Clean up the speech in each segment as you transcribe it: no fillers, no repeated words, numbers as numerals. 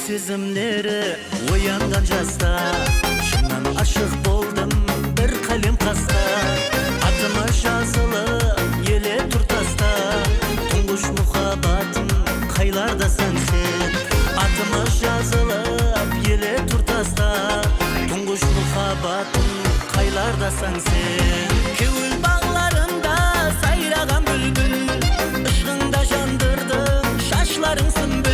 Сезімлері оянған жаста, шыннан ашық болдым бір қалем қаста. Атыма жазылып еле тұртаста, тұңғыш мұхаббатым қайлардасың сен. Атыма жазылып еле тұртаста, тұңғыш мұхаббатым қайлардасың сен. Кеуіл бағларында сайраған бүлбүл, ышқыңда жандырдың шашларың сүмбіл.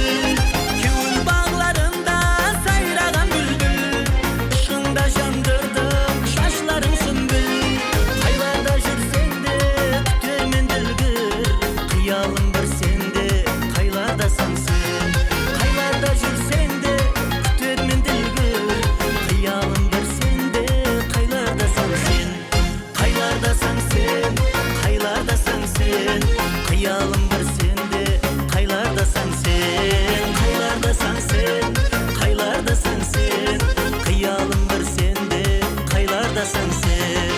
Қиялым бір сенде, қайлардасың сен. Қайлардасың сен, қайлардасың сен. Қиялым бір сенде, қайлардасың сен.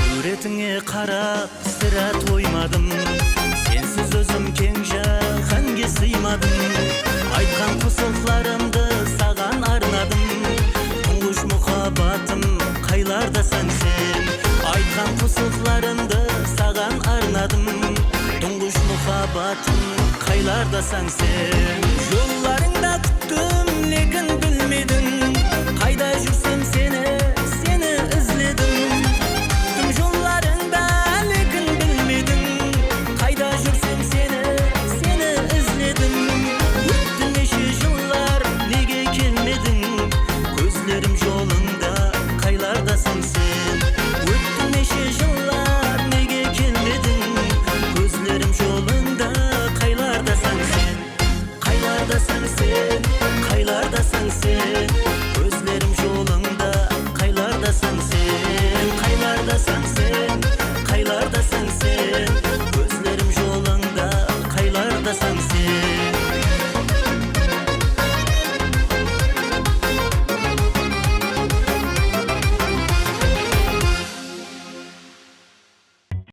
Суретіңе қарап сірә тоймадым, сенсіз өзім кең жаһанге сыймадым. Айтқан қосыларымды саған арнадым, тұңғыш мұхаббатым қайлардасың сен. Айтқан қосыларымды саған арнадым, тұңғыш мұхаббатым қайлардасың сен. Жолларыңда күттім, лекін